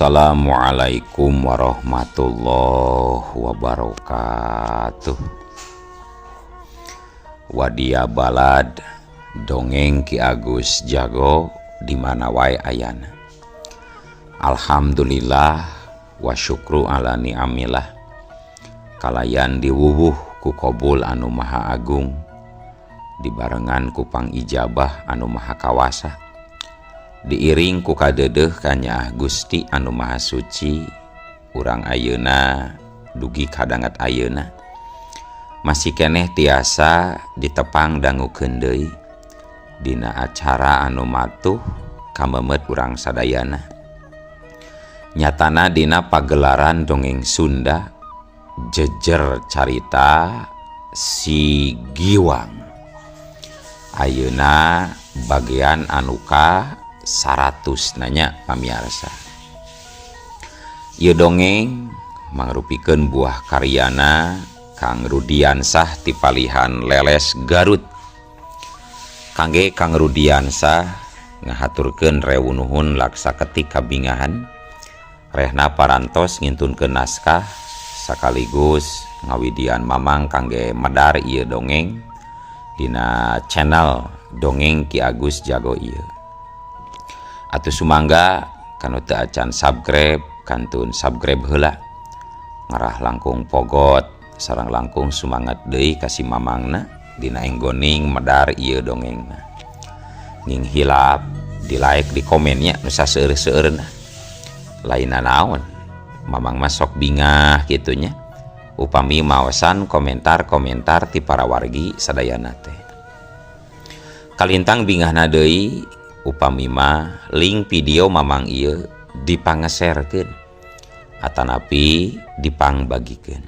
Assalamualaikum warahmatullahi wabarakatuh. Wadia balad dongeng Ki Agus Jago di mana wae ayana. Alhamdulillah wa syukru ala ni'amillah. Kalayan diwuwuh ku Qobul anu maha agung, dibarengan ku pangijabah anu maha kawasa, diiring ku kadedeh kanya Gusti anu maha suci. Urang ayeuna dugi kadangat ayeuna masih keneh tiasa ditepang dangukeun deui dina acara anu matuh kamemet urang sadayana. Nyatana dina pagelaran dongeng Sunda jejer carita si Giwang. Ayeuna bagian anuka 100 nanya pamiarsa. Ieu dongeng mangrupikeun buah karyana Kang Rudiansah ti Palihan Leles Garut. Kangge Kang Rudiansah ngahaturkeun rewunuhun laksa ketik kabingahan, rehna parantos ngintunkeun naskah sakaligus ngawidian mamang kangge medar ieu dongeng dina channel dongeng Ki Agus Jago ieu. Atuh sumangga kanu teu acan subscribe kantun subscribe heula, ngarah langkung pogot sareng langkung sumanget deui ka si mamangna dina enggoning medar ieu dongengna. Nging hilap di like di komennya nu saseueur-seueurna. Lainna naon, mamang mah sok bingah kitunya upami maosan komentar-komentar ti para wargi sadayana teh. Kalintang bingahna deui upami mah link video mamang ieu dipangeserkeun atanapi dipangbagikeun.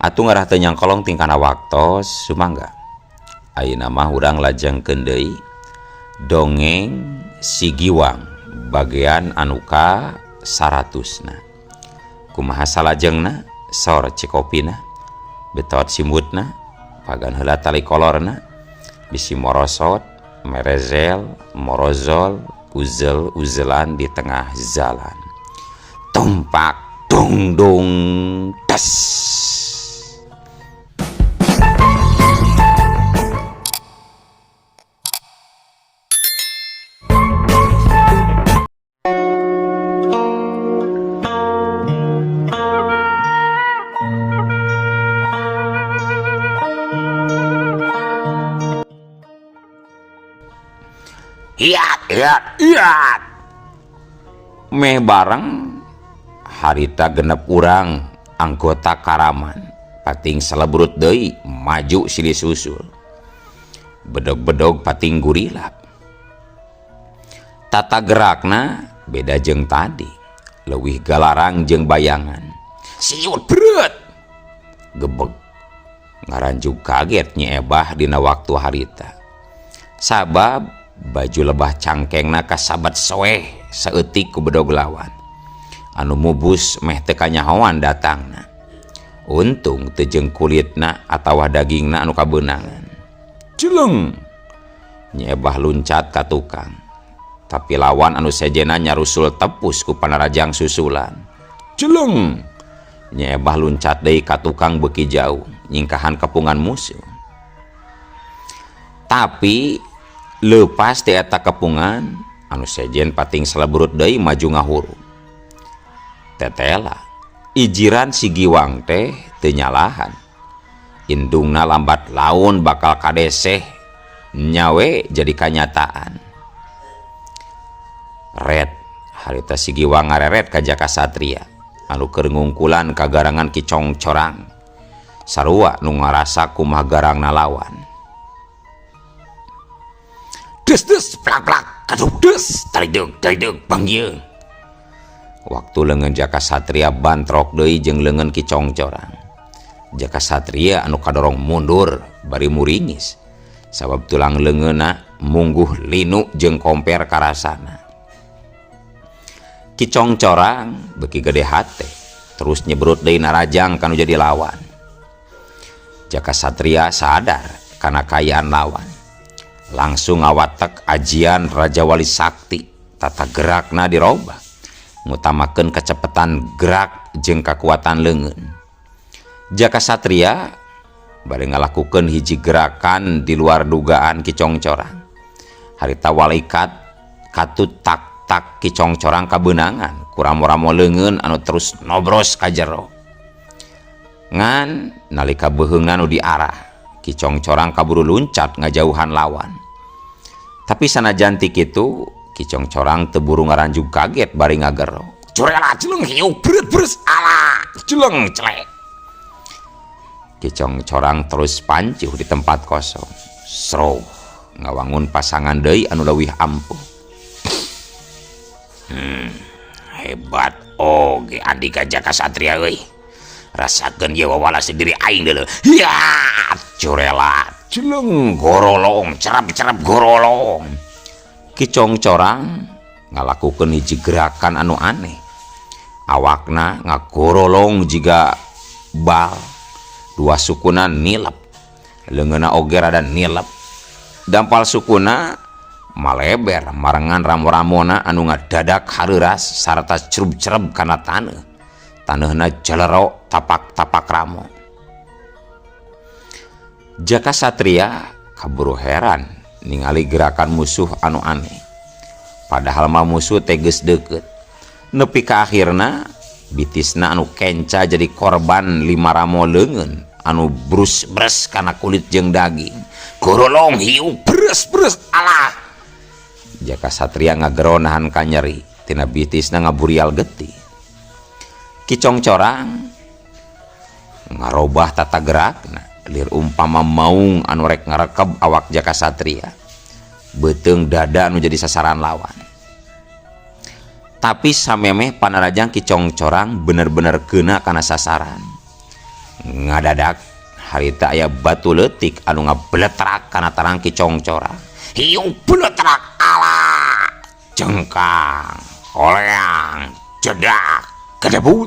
Atuh ngarah teu nyangkolong tingkana waktos sumangga ayeuna mah urang lajengkeun deui dongeng si Giwang bagian anuka 100na. Kumaha salajengna sor cikopina betot simutna pagan heula tali kolorna bisi morosot merezel morozol uzel-uzelan di tengah jalan. Tumpak dung dung das. Iat. Meh bareng harita genep urang anggota Karaman pating selebrut deui maju silih susul. Bedog-bedog pating gurilap. Tata gerakna beda jeung tadi, leuwih galarang jeung bayangan. Siut beut. Gebeg. Ngaranjuk kaget Nyi Ebah dina waktu harita. Sabab baju lebah cangkengna kasabat soeh saeutik ku bedog lawan anu mubus meh teu kanyahoan datangna. Untung teu jeung kulitna atawa dagingna anu kabeunangan. Jeleng Nyi Ebah luncat ka tukang, tapi lawan anu sejena nyarusul tepus ku panarajang susulan. Jeleng Nyi Ebah luncat deui ka tukang beuki jauh nyingkahan kepungan musuh. Tapi leupas ti eta kepungan anu sejen pating selebrut deui maju ngahuru. Tetela ijiran si Giwang teh teu nyalahan. Indungna lambat laun bakal kadeseh nyawe jadi kanyataan. Red harita si Giwang ngareret ka Jaka Satria anu keur ngungkulan ka garangan Ki Congcorang sarua nu ngarasa kumaha garangna lawan. Des plak-plak aduh des taridug panggieung. Waktu leungeun Jaka Satria bantrok deui jeung leungeun Ki Congcorang. Jaka Satria anu kadorong mundur bari muringis sabab tulang leungeunna mungguh linu jeung komper karasana. Ki Congcorang beuki gede hate terus nyebrut deui narajang kanu jadi lawan. Jaka Satria sadar kana kayaan lawan, langsung ngawatek ajian Raja Wali Sakti, tata gerakna dirobah ngutamakeun kecepatan gerak jeung kekuatan leungeun. Jaka Satria bari ngalakukeun hiji gerakan di luar dugaan Ki Congcorang. Harita walaikat katut tak Ki Congcorang kabeunangan ku ramo-ramo leungeun anu terus nobros ka jero. Ngan nalika beuheungna nu diarah, Ki Congcorang kaburu luncat ngajauhan lawan. Tapi sanajan ti kitu, Ki Congcorang teu buru ngaranjug kaget bari ngagero. Curela jeleng hiu beres ala jeleng celek. Ki Congcorang terus pancuh di tempat kosong. Sro ngawangun pasangan deui anu leuwih ampuh. Hebat oge Andika Jaka Satria euy. Rasakeun ye wawalas diri aing deuleu. Ya, curela jeleng gorolong cerap-cerap gorolong. Ki Congcorang ngalakukeun hiji gerakan anu aneh. Awakna ngagorolong jiga bal. Dua sukuna nilep, leungeunna oge rada nilep. Dampal sukuna maleber marengan ramo-ramona anu ngadadak hareuras sarta cerub-cereb kana taneuh. Taneuhna jalero tapak-tapak ramo. Jaka Satria kaburu heran ningali gerakan musuh anu aneh. Padahal mah musuh teges deukeut. Nepi ka akhirna bitisna anu kenca jadi korban 5 ramo leungeun anu brus-bres kana kulit jeung daging. Gorolong hiu beres alah. Jaka Satria ngagero nahan ka nyeri tina bitisna ngaburial getih. Ki Congcorang ngarobah tata gerakna lir umpama maung anu rek ngarekeb awak Jaka Satria. Beuteung dada anu jadi sasaran lawan. Tapi samemeh panarajang Ki Congcorang bener-bener keuna kana sasaran. Ngadadak harita aya batu leutik anu ngabletrak kana tarang Ki Congcorang. Hiu beletrak ala jengkang oleang jedak kedebut.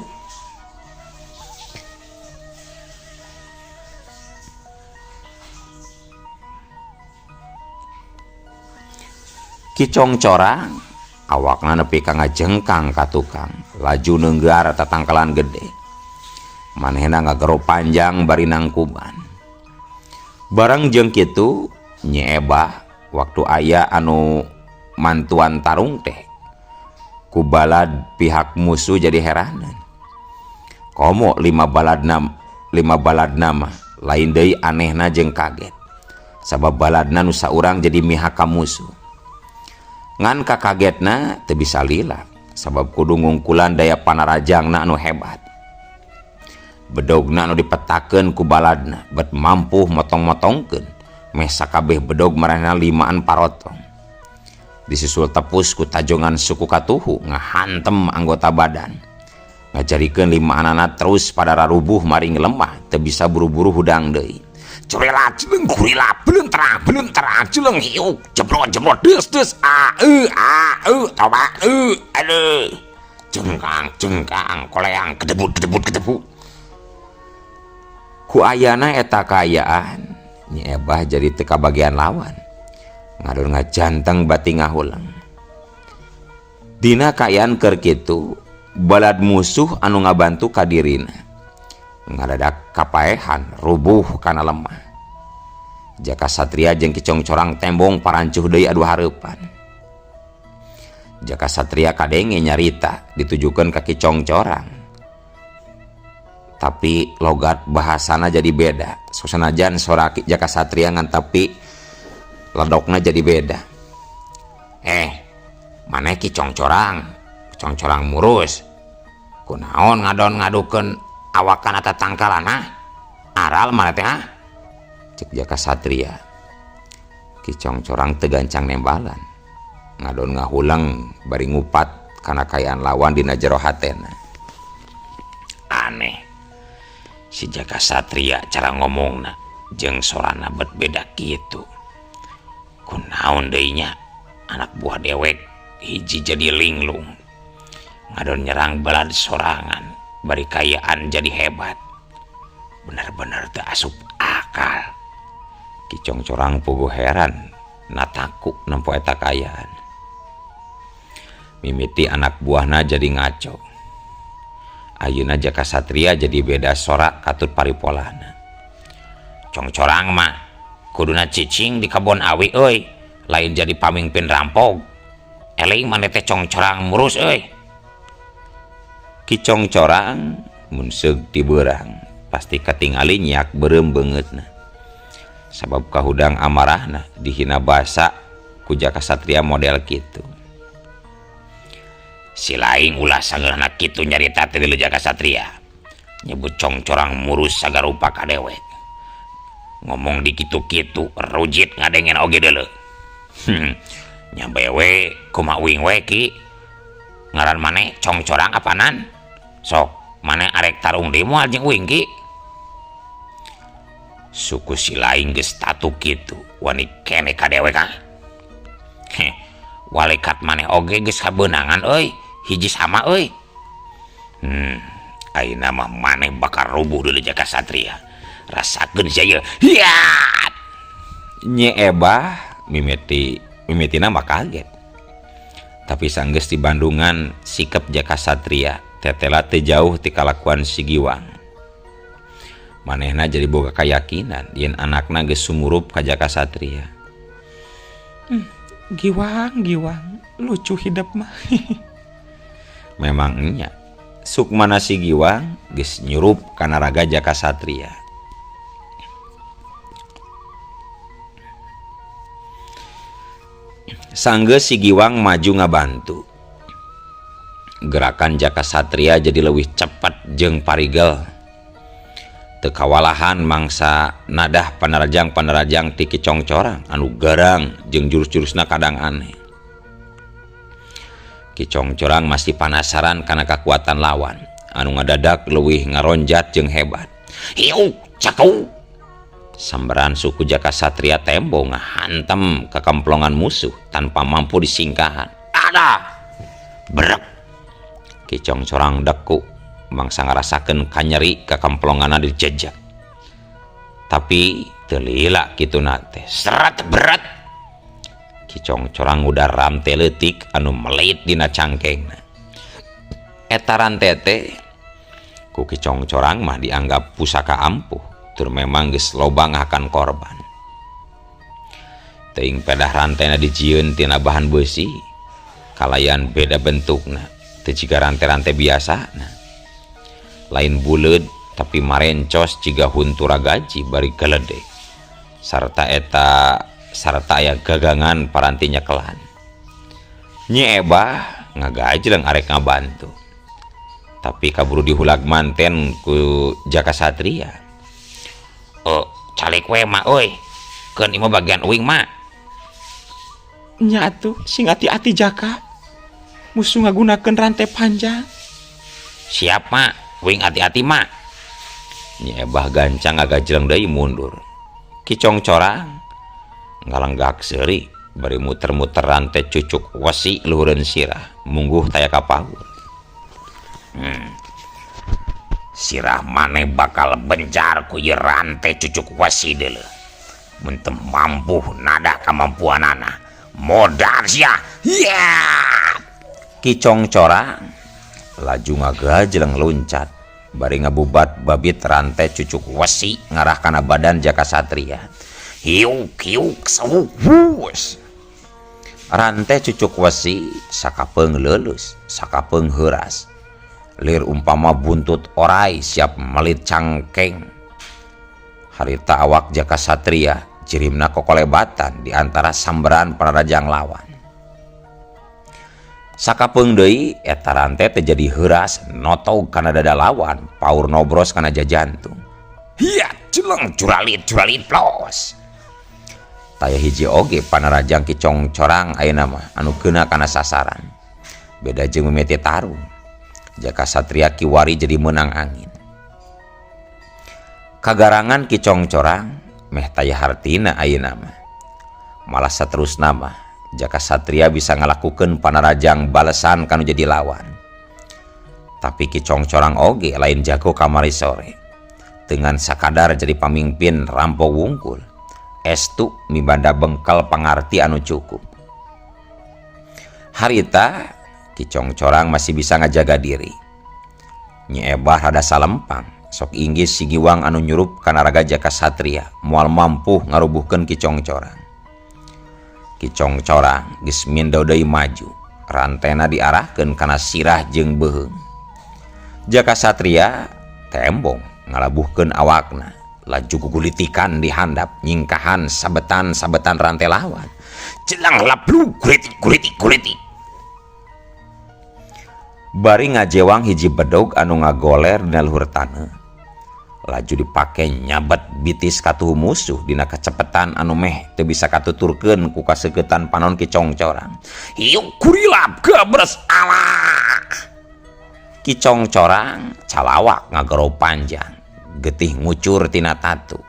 Ki Congcorang awakna nepi ka ngajengkang ka tukang, laju neunggar tatangkalan gede. Manehna ngagero panjang bari nangkuban. Bareng jeung kitu Nyi Ebah waktu aya anu mantuan tarung teh ku balad pihak musuh jadi heranan. Komo 5 baladna mah lain deui anehna jeung kaget. Sabab baladna nu saurang jadi mihak ka musuh. Ngan kakagetna teu bisa lila sabab kudu ngungkulan daya panarajangna anu hebat. Bedogna anu dipetakeun ku baladna bet mampu motong-motongkeun meh sakabeh bedog maranehna 5an parotong. Disusul tepus ku tajongan suku katuhu ngahantem anggota badan. Ngajarikeun 5 anana terus pada rarubuh maring lemah teu bisa buru-buru hudang deui. Curela jeleng kurila belenterang jeleng hiu jebrot des toba aduh jengkang koleang kedebut ku ayana eta kaayaan Nyi Ebah jadi teka bagian lawan ngadon ngajanteng bati ngahulang. Dina kaayaan keur kitu balad musuh anu ngabantu ka dirina ngadadak kapaehan rubuh kana lemah. Jaka Satria jeung Ki Congcorang tembong parancuh deui adu hareupan. Jaka Satria kadenge nyarita ditujukeun ka Ki Congcorang. Tapi logat bahasana jadi beda. Sanajan sora Jaka Satria ngan tapi ledokna jadi beda. Maneh Ki Congcorang? Congcorang murus. Kunaon ngadon ngadukeun awakan atau tangkalan aral mana teh cek Jaka Satria. Ki Congcorang tegancang nembalan ngadon ngahulang bari ngupat karena kayaan lawan dina jero hatena. Aneh si Jaka Satria cara ngomongna jeung sorana bet beda kitu. Kunaon deui nya anak buah dewek hiji jadi linglung ngadon nyerang balad sorangan bari kayaan jadi hebat. Benar-benar teu asup akal. Ki Congcorang puguh heran nataku nempo eta kayaan. Mimiti anak buahna jadi ngaco. Ayeuna Jaka Satria jadi beda sorak katut paripolana. Congcorang mah kuduna cicing di kebon awi euy, lain jadi pamingpin rampog. Eling maneh teh congcorang murus euy. Ki congcorang mun seug ti beurang pasti katingali nyak beureum beungeutna. Sabab kahudang amarahna dihina basa ku Jaka Satria model kitu. Si laing ulah sangeurna kitu nyarita teh di Jaka Satria. Nyebut congcorang murus sagarupa ka dewek. Ngomong di kitu-kitu rujit ngadengen oge deuleu. Nyabewe kumaha uing we ki. Ngaran maneh congcorang apanan? Sok maneh arek tarung deui moal jeung uing ki. Suku si laing geus tatu kitu, wani kene ka dewek ah. Walekat maneh oge geus kabeunangan euy. Hiji sama euy. Ayeuna mah maneh bakal rubuh deuleu Jaka Satria. Rasakeun saya. Hiat. Nye Ebah mimitina mah kaget. Tapi sanggeus di Bandungan sikap Jaka Satria tetela teu jauh ti kalakuan si Giwang. Manehna jadi boga kayakinan yen anakna geus sumurup ka Jaka Satria. Giwang lucu hidup mah. Memang nya sukmana si Giwang geus nyurup kana raga Jaka Satria. Sanggeus si Giwang maju ngabantu, gerakan Jaka Satria jadi leuwih cepat jeung parigel. Teu kawalahan mangsa nadah panerajang ti Ki Congcorang anu garang jeung jurus-jurusna kadang aneh. Ki Congcorang masih penasaran karena kekuatan lawan anu ngadadak leuwih ngaronjat jeung hebat. Hiu caku. Sambaran suku Jaka Satria tembo ngahantem ke kemplongan musuh tanpa mampu disingkahan. Ada berak. Ki Congcorang deku mangsa ngarasakeun kanyeri ke kemplonganna dijejak. Tapi teu lila kituna teh serat berat. Ki Congcorang udah ramte leutik anu melit dina cangkengna. Eta rante teh ku Ki Congcorang mah dianggap pusaka ampuh, tur memang geus loba ngahakan korban. Teuing pedah rantena dijieun tina bahan besi, kalayan beda bentukna, teu jiga rante-rante biasana. Lain buleud tapi marencos jiga huntura gaji bari geledek. Sarta aya gagangan paranti nyekelan. Nyi Ebah ngagajleng arek ngabantu. Tapi kaburu dihulag manten ku Jaka Satria. Oh, calik we mak euy. Keun imah bagian uing mak. Nya atuh sing hati-hati Jaka. Musuh ngagunakeun rantai panjang. Siap mak, uing hati-hati mak. Nyi Ebah gancang ngagajleng deui mundur. Ki Congcorang ngalenggak seuri bari muter-muter rantai cucuk wesi luhureun sirah mungguh taya ka pagur. Sirah maneh bakal benjar ku ieu rantai cucuk wesi deuleu. Mun teu mampu nada kamampuanana modal sia. Ya. Ki Congcorang laju ngagajleng loncat bari ngabubat babit rantai cucuk wesi ngarah kana badan Jaka Satria. Hiuk sawus. Rantai cucuk wesi sakapeung leulus, sakapeung heuras. Lir umpama buntut orai siap melit cangkeng. Harita awak Jaka Satria jirimna kokolebatan di antara sambaran panarajang lawan. Sakapeung deui eta rantai teh jadi heuras notog kana dada lawan, paur nobros kana jajantung. Hiat jeleng curalit plos. Taya hiji oge panarajang Ki Congcorang ayeuna mah anu keuna kana sasaran. Beda jeung mimiti tarung. Jaka Satria kiwari jadi menang angin. Kagarangan Ki Congcorang meh taya hartina ayeuna mah. Malah saterusna mah Jaka Satria bisa ngalakukeun panarajang balesan kanu jadi lawan. Tapi Ki Congcorang oge lain jago kamari sore. Dengan sakadar jadi pamimpin rampok wungkul. Estu mibanda bengkel pangarti anu cukup. Harita Ki Congcorang masih bisa ngajaga diri. Nyi Ebah rada salempang, sok inggis si Giwang anu nyurup kana raga Jakasatria moal mampu ngarubuhkeun Ki Congcorang. Ki Congcorang geus mindo deui maju, rantena diarahkeun kana sirah jeung beuheung. Jakasatria tembong ngalabuhkeun awakna, laju gugulitikan di handap nyingkahan sabetan-sabetan rantai lawan. Celang laplu kuliti. Bari ngajewang hiji bedog anu ngagoler dina luhur taneuh, laju dipake nyabet bitis katuhu musuh dina kecepetan anu meh teu bisa katuturkeun ku kaseuketan panon Ki Congcorang. Hiuk kurilap gabres alah. Ki Congcorang calawak ngagero panjang, getih ngucur tina tatu.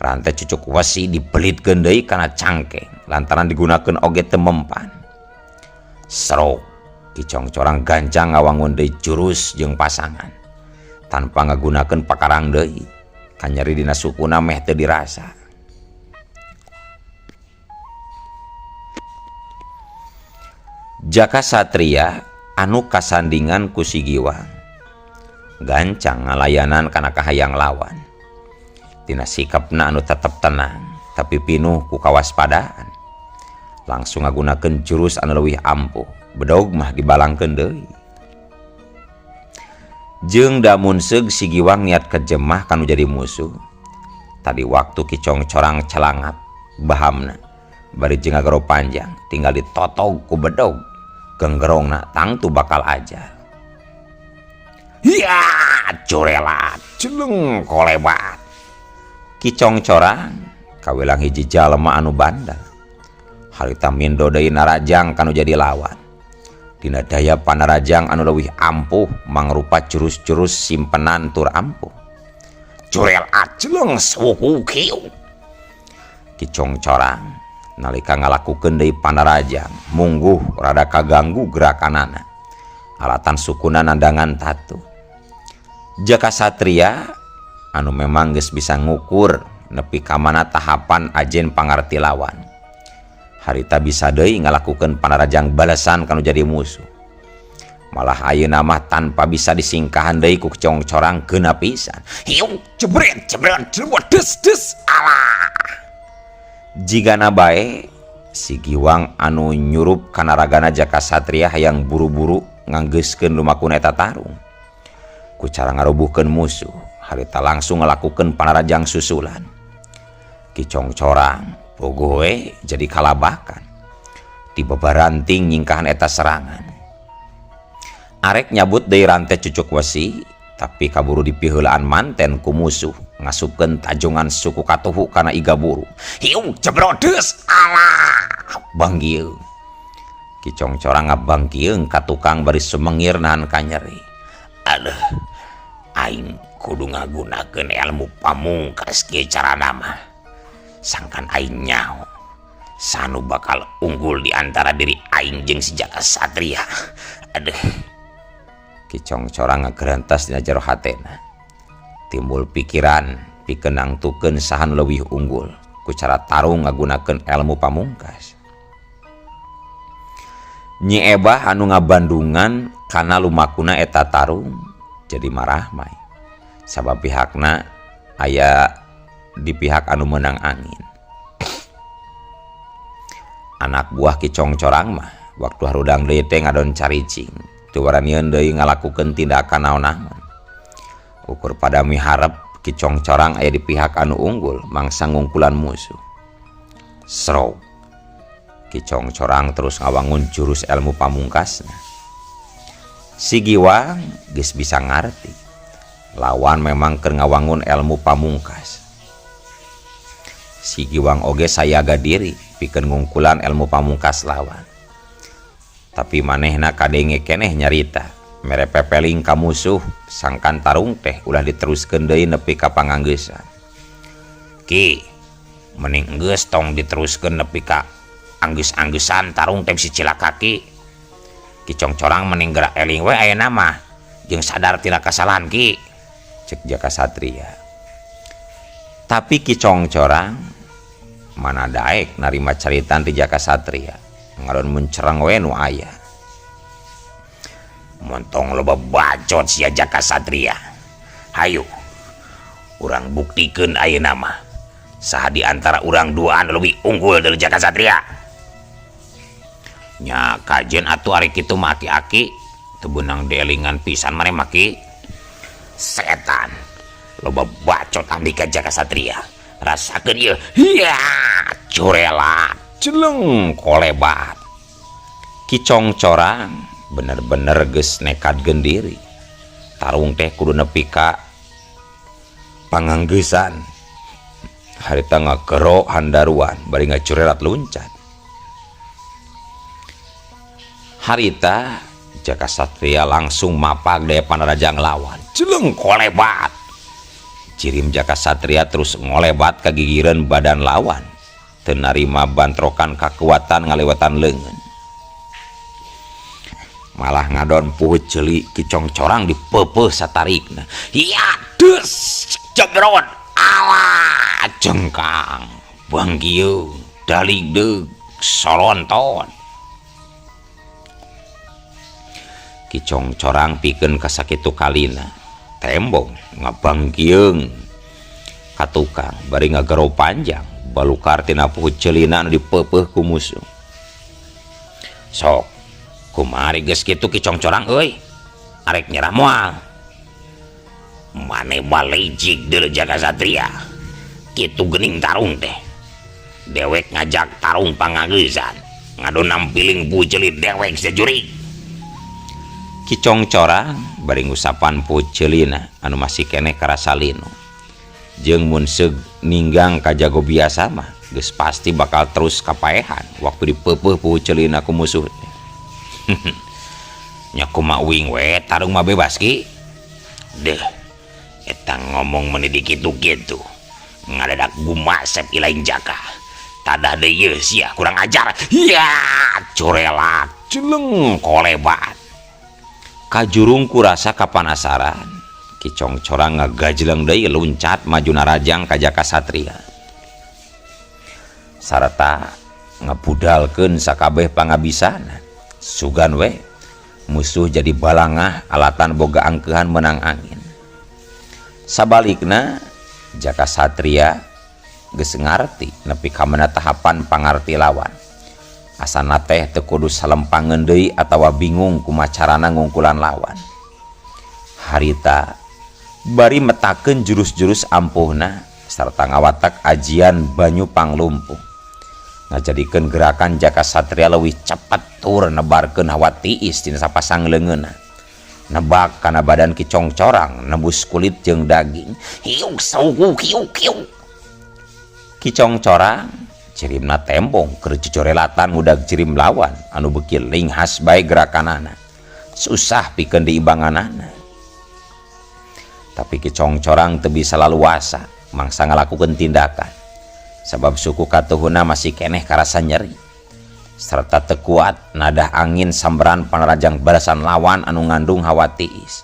Rantai cucuk wesi dipelitkeun deui kana cangkeng lantaran digunakeun oge teu mempan. Serok Ki Congcorang gancang ngawangun deui jurus jeung pasangan tanpa ngagunakeun pakarang deui, kanyeri dina sukuna meh teu dirasa. Jakasatria anu kasandingan ku si Giwang gancang ngalayanan kana kahayang lawan. Tina sikapna anu tetep tenang tapi pinuh ku kawaspadaan, langsung ngagunakeun jurus anu leuwih ampuh. Bedog mah dibalangkeun deui. Jeung da munseug si Giwang niat kejemah kanu jadi musuh, tadi waktu Ki Congcorang celangap bahamna bari jeung ngagero panjang tinggal ditotog ku bedog, genggerongna tangtu bakal ajar. Ya curelat celeng kolebat. Ki Congcorang kawilang hiji jalema anu bandel, harita mindo deui narajang kanu jadi lawan. Dina daya panarajang anu leuwih ampuh mangrupa jurus-jurus simpenan tur ampuh. Curel aceleng suku kieu. Ki Congcorang nalika ngalakukeun deui panarajang mungguh rada kaganggu gerakanana, alatan sukuna nandangan tatu. Jakasatria anu memang geus bisa ngukur nepi ka mana tahapan ajen pangarti lawan, harita bisa deui ngalakukeun panarajang balasan kanu jadi musuh. Malah ayeuna mah tanpa bisa disingkahan deui ku Ki Congcorang geuna pisan. Hiu jebret des alah. Jigana bae si Giwang anu nyurup kana ragana Jakasatria hayang buru-buru nganggeuskeun lumakuna eta tarung. Ku cara ngarubuhkeun musuh, harita langsung ngalakukeun panarajang susulan. Ki Congcorang bogoh we jadi kalabakan, tiba baranting nyingkahan eta serangan. Arek nyabut deui rantai cucuk wesi, tapi kaburu dipiheulaan manten ku musuh ngasupkeun tajongan suku katuhu kana iga buru. Hiu jebrodeus alah banggieu. Ki Congcorang ngabangkieung ka tukang bari sumengir nahan kanyeri. Aduh, aing kudu ngagunakeun ilmu pamungkas kieu carana mah. Sangkan aing nyaho sanu bakal unggul di antara diri aing jeung si Jakasatria. Aduh. Ki Congcorang ngagerantas dina jero hatena. Timbul pikiran pikeun nangtukeun saha nu leuwih unggul ku cara tarung ngagunakeun ilmu pamungkas. Nyi Ebah anu ngabandungan kana lumakuna eta tarung jadi marah mai, sabab pihakna aya di pihak anu menang angin. Anak buah Ki Congcorang mah waktu harudang deui teh ngadon caricing, teu waranian deui ngalakukeun tindakan naon-naon. Ukur pada miharep Ki Congcorang aya di pihak anu unggul mangsa ngungkulan musuh. Srog Ki Congcorang terus ngawangun jurus ilmu pamungkasna. Si Giwang geus bisa ngarti lawan memang keur ngawangun ilmu pamungkas. Si Giwang oge sayaga diri pikeun ngungkulan ilmu pamungkas lawan. Tapi manehna kadenge keneh nyarita mere pepeling ka musuh sangkan tarung teh ulah diteruskeun deui nepi ka panganggeusan. Ki, mending geus tong diteruskeun nepi ka anggeus-anggeusan tarung teh si cilaka Ki. Ki Congcorang mending gerak eling we ayeuna mah jeung sadar tina kasalahan Ki, cek Jakasatria. Tapi Ki Congcorang mana daek narima caritan ti Jakasatria, ngaron mencerang we nu aya. montong loba bacot sia Jaka Satria. Hayu urang buktikeun ayeuna mah saha di antara urang duaan lebih unggul dari Jaka Satria. Nya kajen atuh ari kitu mah aki-aki teu beunang delingan pisan mare maki setan loba bacot andika Jaka Satria. Rasakeun ieu ya curela celeng kolebat. Ki Congcorang bener-bener geus nekadkeun diri tarung teh kudu nepi ka panganggeusan harita ngagero handaruan bari ngacurelat luncat. Harita Jaka Satria langsung mapag daya panaraja ngelawan jeleng kolebat. Cirim Jaka Satria terus ngolebat kagigireun badan lawan teu narima bantrokan kakuatan ngalewatan leungeun. Malah ngadon puhut ceuli Ki Congcorang dipeupeuh satarikna. Ya deus jegrot ala jengkang bangkieu dalig deug solonton. Ki Congcorang pikeun ka sakitu kalina tembong ngabangkieung ka tukang bari ngagero panjang balukar tina puhut ceulina anu dipeupeuh ku musuh. Sok kumari geus kitu Ki Congcorang euy arek nyerah moal. Mane balijik deuleu Jaka Satria kitu geuning tarung teh dewek ngajak tarung pangageuzan ngadon nampiling puceuli dewek sajurig. Ki Congcorang bari ngusapan puceulina anu masih keneh karasa linu jeung mun seug ninggang ka jago biasa mah geus pasti bakal terus kapaehan waktu dipeupeuh puceulina ku musuh. Nya kumaha uing we tarung mah bebas Ki. Deuh eta ngomong meuni di kitu-kitu ngadadak gumasep ilain Jaka. Tadah deui ieu sia kurang ajar. Ya curelak celeng kolebat. Kajurung kurasa kapanasaran Ki Congcorang ngagajleng deui luncat maju narajang ka Jaka Satria. Sarta ngapudalkeun sakabeh pangabisana. Sugan we musuh jadi balangah alatan boga angkeuhan menang angin. Sabalikna Jaka Satria geus ngarti nepi ka mana tahapan pangarti lawan. Asana teh teu kudu salempangeun deui atawa bingung kumaha carana ngungkulan lawan. Harita bari metakeun jurus-jurus ampuhna sarta ngawatak ajian banyu panglumpuh. Ngajadikeun gerakan Jaka Satria leuwih cepet tur nebarkeun hawa tiis tina sapasang leungeunna. Nebak kana badan Ki Congcorang nembus kulit jeung daging. Hiuk saugu hiuk hiuk. Ki Congcorang cirimna tembong keur cucorelatan ngudag cirim lawan anu beuki linghas bae gerakanana. Susah pikeun diimbanganana. Tapi Ki Congcorang teu bisa laluasa mangsa ngalakukeun tindakan. Sabab suku katuhuna masih keneh karasa nyeri serta teu kuat nadah angin samberan panarajang balasan lawan anu ngandung hawa tiis.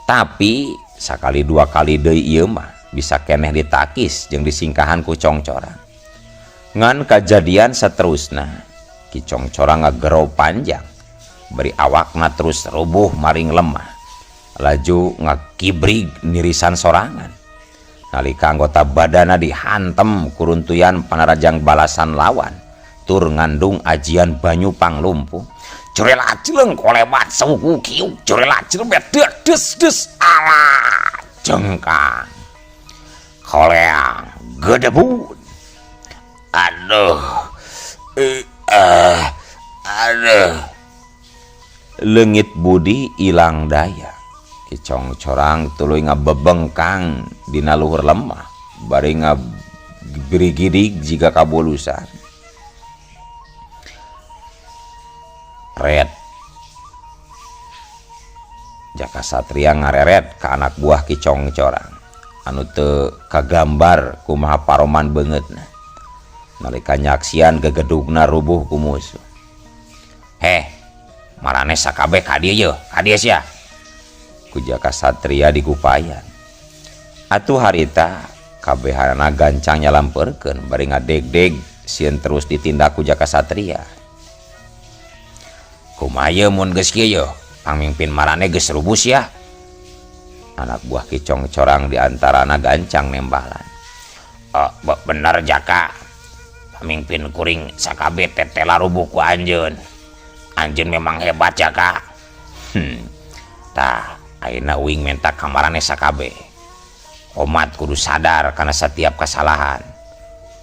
Tapi sakali dua kali deui ieu mah bisa keneh ditakis jeung disingkahan ku Congcorang. Ngan kajadian saterusna Ki Congcorang ngagero panjang beri awakna terus rubuh maring lemah laju ngakibrig nirisan sorangan. Nalika anggota badana dihantem kuruntuyan panarajang balasan lawan tur ngandung ajian banyu panglumpuh. Curela celeng kolebat saugu kiuk curela celebet des des ala jengkang koleang gedebun. Aduh aduh leungit budi ilang daya. Ki Congcorang tuluy ngabebengkang dina luhur lemah bari ngabirigidig jiga kabulusan. Red Jaka Satria ngareret ka anak buah Ki Congcorang anu teu kagambar kumaha paroman beungeutna nalika nyaksian gegedugna rubuh ku musuh. Heh marane sakabeh ka dieu ka dieu sia ku Jaka Satria digupayan. Atuh harita kabehana gancang nyalampeurkeun bari ngadeg-deg sieun terus ditindak ku Jaka Satria. Kumaha mun geus kieu pamimpin marane geus rubus ya. Anak buah Kicong corang diantarana gancang nembalan. Bener Jaka, pamimpin kuring sakabe tetela rubuh ku anjeun. Anjeun memang hebat Jaka. Tah ayeuna uing minta kamarane sakabe. Umat kudu sadar karena setiap kesalahan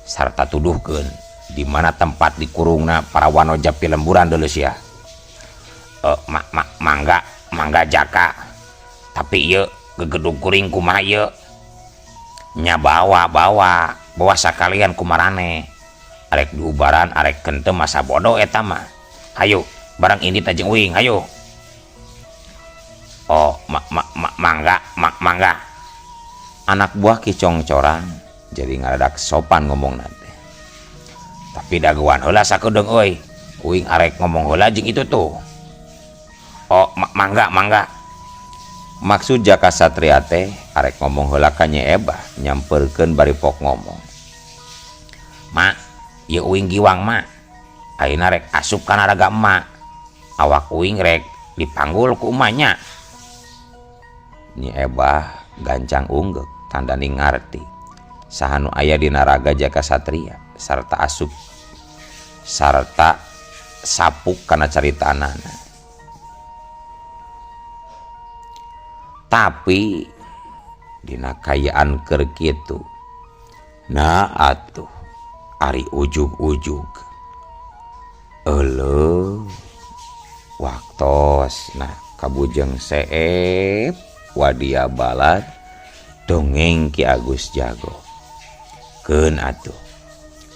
sarta tuduhkeun di mana tempat dikurungna para wanoja pilemburan deuleu sia. Mangga Jaka. Tapi ieu gegedug kuring kumaha ieu? Nya bawa sakalian kumarane. Arek diubaran arek kenteu masa bodoh eta mah. Hayu barang ini tajeng uing hayu. Mangga. Anak buah Kicong corang jadi ngaradak sopan ngomong nanti. Tapi daguan heula sakedeung euy. Uing arek ngomong heula jeung itu tuh. Mangga. Maksud Jaka Satria teh arek ngomong heula ka Nyi Ebah nyamperkeun bari pok ngomong. Mak, ieu uing giwang mak. Ayeuna rek asup kana raga emak. Awak uing rek dipanggul ku umanya. Nyi Ebah gancang unggek tandani ngarti sahanu aya dina raga Jaka Satria sarta asup sarta sapuk kana caritanana. Tapi dina kayaan keur kitu nah atuh ari ujug-ujug euleuh waktos nah kabujeng seep wadia balad dongeng Ki Agus Jago. Keun atuh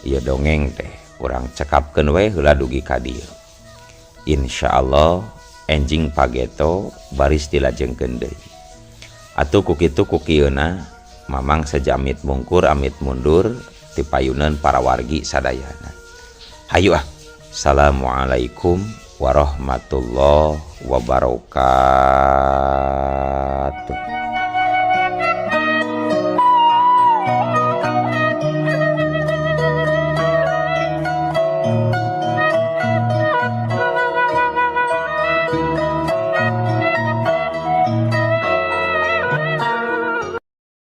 ieu dongeng teh urang cekapkeun we heula dugi ka dieu. Insyaallah enjing pageto baris dilajengkeun deui. Atuh kukitu kukieuna mamang sejamit mungkur amit mundur ti payuneun para wargi sadayana. Hayu Assalamualaikum warahmatullahi wabarakatuh.